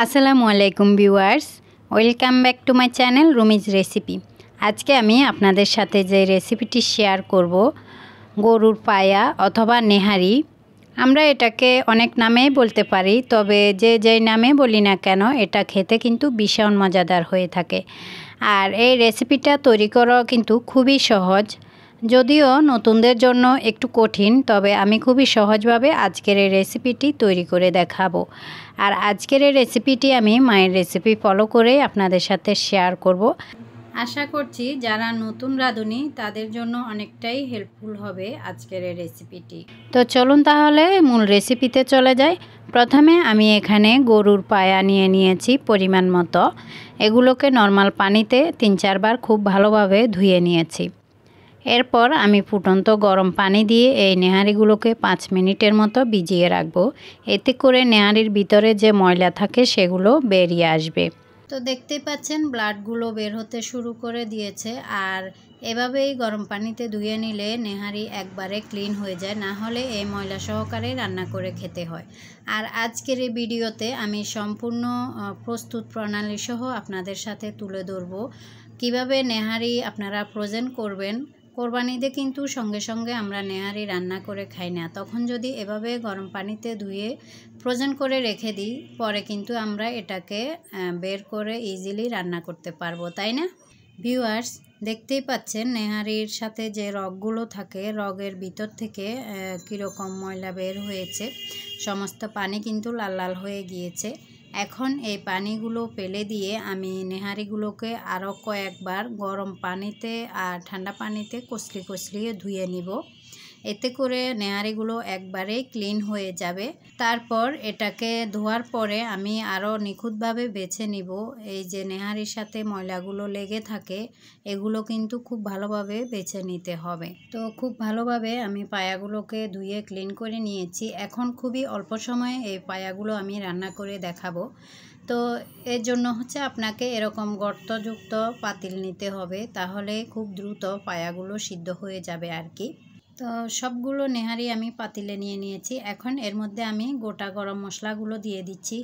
আসসালামু আলাইকুম viewers, welcome back to my channel Rumi's recipe. আজকে আমি আপনাদের সাথে যে রেসিপিটি শেয়ার করব, গরুর পায়া অথবা নেহারি। আমরা এটাকে অনেক নামেই বলতে পারি, তবে যে যেই নামে বলি না কেন এটা খেতে কিন্তু ভীষণ মজাদার হয়ে থাকে। আর এই রেসিপিটা তৈরি করা কিন্তু খুবই সহজ, যদিও নতুনদের জন্য একটু কঠিন, তবে আমি খুবই সহজভাবে আজকের এই রেসিপিটি তৈরি করে দেখাবো। আর আজকের এই রেসিপিটি আমি মায়ের রেসিপি ফলো করে আপনাদের সাথে শেয়ার করব। আশা করছি যারা নতুন রাঁধুনি তাদের জন্য অনেকটাই হেল্পফুল হবে আজকের এই রেসিপিটি। তো চলুন তাহলে মূল রেসিপিতে চলে যাই। প্রথমে আমি এখানে গরুর পায়া নিয়ে নিয়েছি পরিমাণ মতো। এগুলোকে নর্মাল পানিতে 3-4 বার খুব ভালোভাবে ধুয়ে নিয়েছি। এরপর আমি ফুটন্ত গরম পানি দিয়ে এই নেহারিগুলোকে 5 মিনিটের মতো ভিজিয়ে রাখবো। এতে করে নেহারির ভিতরে যে ময়লা থাকে সেগুলো বেরিয়ে আসবে। তো দেখতেই পাচ্ছেন ব্লাডগুলো বের হতে শুরু করে দিয়েছে। আর এভাবেই গরম পানিতে ধুয়ে নিলে নেহারি একবারে ক্লিন হয়ে যায়, না হলে এই ময়লা সহকারে রান্না করে খেতে হয়। আর আজকের এই ভিডিওতে আমি সম্পূর্ণ প্রস্তুত প্রণালী সহ আপনাদের সাথে তুলে ধরবো কিভাবে নেহারি আপনারা ফ্রোজেন করবেন। কোরবানিতে কিন্তু সঙ্গে সঙ্গে আমরা নেহারি রান্না করে খাই না, তখন যদি এভাবে গরম পানিতে ধুয়ে ফ্রোজেন করে রেখে দিই, পরে কিন্তু আমরা এটাকে বের করে ইজিলি রান্না করতে পারবো, তাই না ভিউয়ার্স? দেখতেই পাচ্ছেন নেহারির সাথে যে রগগুলো থাকে, রগের ভিতর থেকে কীরকম ময়লা বের হয়েছে। সমস্ত পানি কিন্তু লাল লাল হয়ে গিয়েছে। এখন এই পানিগুলো ফেলে দিয়ে আমি নেহারিগুলোকে আরও কয়েকবার গরম পানিতে আর ঠান্ডা পানিতে কচলিয়ে ধুয়ে নিব। এতে করে নেহারিগুলো একবারে ক্লিন হয়ে যাবে। তারপর এটাকে ধোয়ার পরে আমি আরও নিখুঁতভাবে বেছে নিব। এই যে নেহারির সাথে ময়লাগুলো লেগে থাকে, এগুলো কিন্তু খুব ভালোভাবে বেছে নিতে হবে। তো খুব ভালোভাবে আমি পায়াগুলোকে ধুয়ে ক্লিন করে নিয়েছি। এখন খুবই অল্প সময়ে এই পায়াগুলো আমি রান্না করে দেখাবো। তো এর জন্য আপনাকে এরকম গর্তযুক্ত পাতিল নিতে হবে, তাহলে খুব দ্রুত পায়াগুলো সিদ্ধ হয়ে যাবে আর কি। তো সবগুলো নেহারি আমি পাতিলে নিয়ে নিয়েছি। এখন এর মধ্যে আমি গোটা গরম মশলাগুলো দিয়ে দিচ্ছি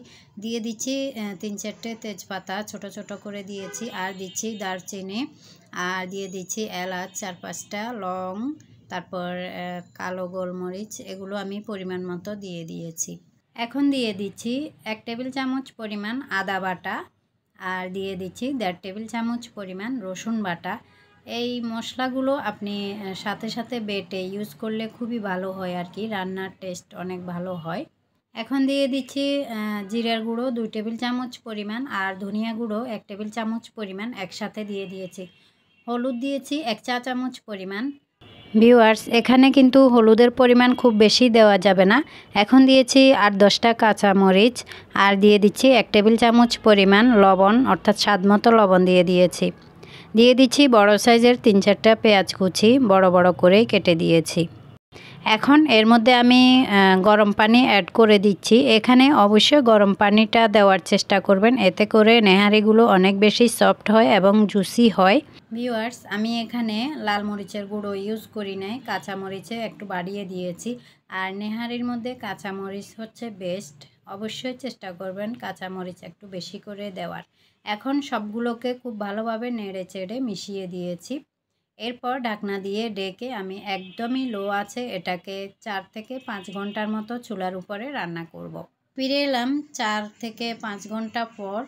3-4টে তেজপাতা ছোট ছোট করে দিয়েছি, আর দিচ্ছি দারচিনি, আর দিয়ে দিচ্ছি এলাচ 4-5টা, লং, তারপর কালো গোলমরিচ, এগুলো আমি পরিমাণ মতো দিয়ে দিয়েছি। এখন দিয়ে দিচ্ছি 1 টেবিল চামচ পরিমাণ আদা বাটা, আর দিয়ে দিচ্ছি 1.5 টেবিল চামচ পরিমাণ রসুন বাটা। এই মশলাগুলো আপনি সাথে সাথে বেটে ইউজ করলে খুবই ভালো হয় আর কি, রান্নার টেস্ট অনেক ভালো হয়। এখন দিয়ে দিচ্ছি জিরার গুঁড়ো 2 টেবিল চামচ পরিমাণ, আর ধনিয়া গুঁড়ো 1 টেবিল চামচ পরিমাণ একসাথে দিয়ে দিয়েছি। হলুদ দিয়েছি 1 চা চামচ পরিমাণ। ভিউয়ার্স, এখানে কিন্তু হলুদের পরিমাণ খুব বেশি দেওয়া যাবে না। এখন দিয়েছি 8-10টা কাঁচামরিচ, আর দিয়ে দিচ্ছি 1 টেবিল চামচ পরিমাণ লবণ, অর্থাৎ স্বাদ মতো লবণ দিয়ে দিয়েছি। দিয়ে দিচ্ছি বড় সাইজের 3-4টা পেঁয়াজ কুচি, বড় বড় করেই কেটে দিয়েছি। এখন এর মধ্যে আমি গরম পানি অ্যাড করে দিচ্ছি। এখানে অবশ্যই গরম পানিটা দেওয়ার চেষ্টা করবেন, এতে করে নেহারিগুলো অনেক বেশি সফট হয় এবং জুসি হয়। ভিউয়ার্স, আমি এখানে লাল মরিচের গুঁড়ো ইউজ করি নাই, কাঁচামরিচে একটু বাড়িয়ে দিয়েছি। আর নেহারির মধ্যে কাঁচামরিচ বেস্ট, অবশ্যই চেষ্টা করবেন কাঁচামরিচ একটু বেশি করে দেওয়ার। এখন সবগুলোকে খুব ভালোভাবে নেড়ে চেড়ে মিশিয়ে দিয়েছি। এরপর ঢাকনা দিয়ে ডেকে আমি একদমই লো আছে এটাকে 4 থেকে 5 ঘন্টার মতো চুলার উপরে রান্না করব। ফিরে এলাম 4 থেকে 5 ঘন্টা পর।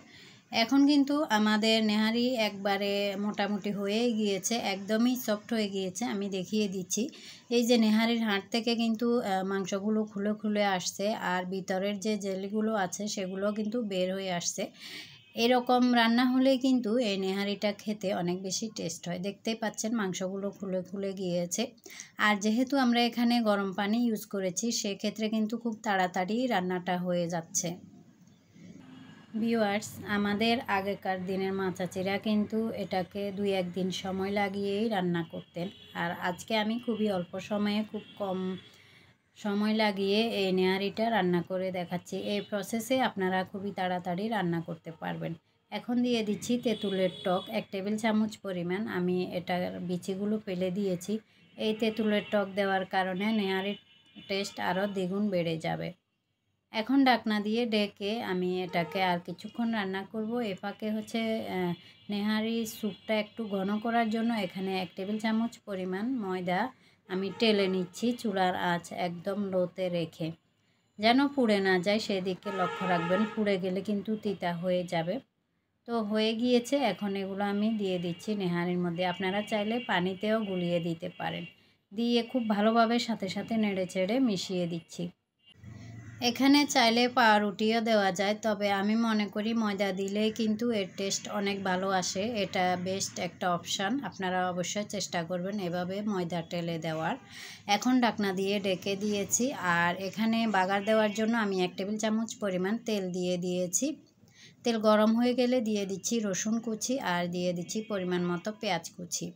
এখন কিন্তু আমাদের নেহারি একবারে মোটামুটি হয়ে গিয়েছে, একদমই সফট হয়ে গিয়েছে। আমি দেখিয়ে দিচ্ছি, এই যে নেহারির হাড় থেকে কিন্তু মাংসগুলো খুলে খুলে আসছে, আর ভিতরের যে জেলিগুলো আছে সেগুলো কিন্তু বের হয়ে আসছে। এরকম রান্না হলে কিন্তু এই নেহারিটা খেতে অনেক বেশি টেস্ট হয়। দেখতেই পাচ্ছেন মাংসগুলো খুলে খুলে গিয়েছে। আর যেহেতু আমরা এখানে গরম পানি ইউজ করেছি, সেক্ষেত্রে কিন্তু খুব তাড়াতাড়ি রান্নাটা হয়ে যাচ্ছে। ভিউয়ার্স, আমাদের আগেকার দিনের মা চাচিরা কিন্তু এটাকে 2-1 দিন সময় লাগিয়েই রান্না করতেন। আর আজকে আমি খুবই অল্প সময়ে, খুব কম সময় লাগিয়ে এই নেহারিটা রান্না করে দেখাচ্ছি। এই প্রসেসে আপনারা খুবই তাড়াতাড়ি রান্না করতে পারবেন। এখন দিয়ে দিচ্ছি তেঁতুলের টক 1 টেবিল চামচ পরিমাণ। আমি এটার বিচিগুলো ফেলে দিয়েছি। এই তেঁতুলের টক দেওয়ার কারণে নেহারির টেস্ট আরও দ্বিগুণ বেড়ে যাবে। এখন ঢাকনা দিয়ে ঢেকে আমি এটাকে আর কিছুক্ষণ রান্না করব। এ ফাঁকে হচ্ছে নেহারি স্যুপটা একটু ঘন করার জন্য এখানে 1 টেবিল চামচ পরিমাণ ময়দা আমি টেলে নিচ্ছি চুলার আঁচ একদম লোতে রেখে, যেন পুড়ে না যায় সেদিকে লক্ষ্য রাখবেন। পুড়ে গেলে কিন্তু তিতা হয়ে যাবে। তো হয়ে গিয়েছে, এখন এগুলো আমি দিয়ে দিচ্ছি নেহারির মধ্যে। আপনারা চাইলে পানিতেও গুলিয়ে দিতে পারেন। দিয়ে খুব ভালোভাবে সাথে সাথে নেড়ে চেড়ে মিশিয়ে দিচ্ছি। এখানে চাইলে পাউরুটিও দেওয়া যায়, তবে আমি মনে করি ময়দা দিলেই কিন্তু এর টেস্ট অনেক ভালো আসে। এটা বেস্ট একটা অপশান। আপনারা অবশ্যই চেষ্টা করবেন এভাবে ময়দা টেলে দেওয়ার। এখন ঢাকনা দিয়ে ঢেকে দিয়েছি। আর এখানে বাগার দেওয়ার জন্য আমি 1 টেবিল চামচ পরিমাণ তেল দিয়ে দিয়েছি। তেল গরম হয়ে গেলে দিয়ে দিচ্ছি রসুন কুচি আর দিয়ে দিচ্ছি পরিমাণ মতো পেঁয়াজ কুচি।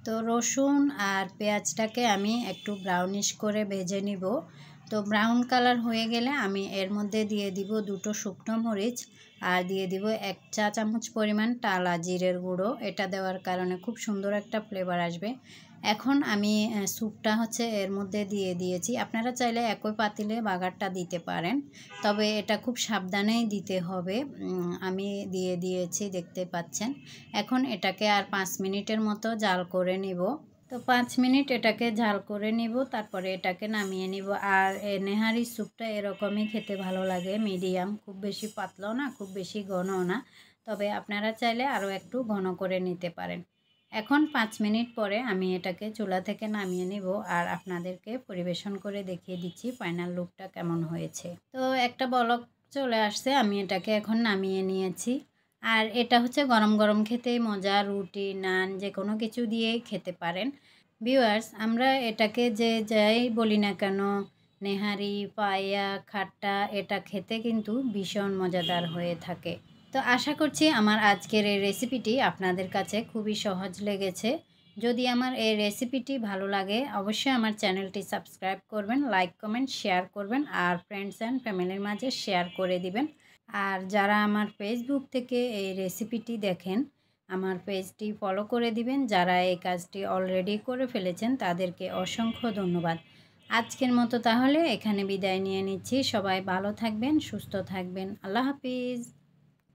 তো রসুন আর পেঁয়াজটাকে আমি একটু ব্রাউনিশ করে ভেজে নিব। তো ব্রাউন কালার হয়ে গেলে আমি এর মধ্যে দিয়ে দিব 2টো শুকনো মরিচ আর দিয়ে দিব 1 চা চামচ পরিমাণ টালা জিরের গুঁড়ো। এটা দেওয়ার কারণে খুব সুন্দর একটা ফ্লেভার আসবে। এখন আমি স্যুপটা হচ্ছে এর মধ্যে দিয়ে দিয়েছি। আপনারা চাইলে একই পাতিলে বাগারটা দিতে পারেন, তবে এটা খুব সাবধানেই দিতে হবে। আমি দিয়ে দিয়েছি, দেখতে পাচ্ছেন। এখন এটাকে আর 5 মিনিটের মতো জাল করে নিব। তো 5 মিনিট এটাকে ঝাল করে নিব, তারপরে এটাকে নামিয়ে নিব। আর নেহারি স্যুপটা এরকমই খেতে ভালো লাগে, মিডিয়াম, খুব বেশি পাতলাও না খুব বেশি ঘনও না, তবে আপনারা চাইলে আরও একটু ঘন করে নিতে পারেন। এখন 5 মিনিট পরে আমি এটাকে চুলা থেকে নামিয়ে নিব আর আপনাদেরকে পরিবেশন করে দেখিয়ে দিচ্ছি ফাইনাল লুকটা কেমন হয়েছে। তো একটা বলক চলে আসছে, আমি এটাকে এখন নামিয়ে নিয়েছি। আর এটা হচ্ছে গরম গরম খেতে মজা, রুটি নান যে কোনো কিছু দিয়েই খেতে পারেন। ভিউয়ার্স, আমরা এটাকে যে যাই বলি না কেন, নেহারি, পায়া, খাট্টা, এটা খেতে কিন্তু ভীষণ মজাদার হয়ে থাকে। তো আশা করছি আমার আজকের এই রেসিপিটি আপনাদের কাছে খুবই সহজ লেগেছে। যদি আমার এই রেসিপিটি ভালো লাগে অবশ্যই আমার চ্যানেলটি সাবস্ক্রাইব করবেন, লাইক কমেন্ট শেয়ার করবেন আর ফ্রেন্ডস অ্যান্ড ফ্যামিলির মাঝে শেয়ার করে দিবেন। আর যারা আমার ফেসবুক থেকে এই রেসিপিটি দেখেন আমার পেজটি ফলো করে দিবেন। যারা এই কাজটি অলরেডি করে ফেলেছেন তাদেরকে অসংখ্য ধন্যবাদ। আজকের মতো তাহলে এখানে বিদায় নিয়ে নিচ্ছি। সবাই ভালো থাকবেন, সুস্থ থাকবেন। আল্লাহ হাফিজ।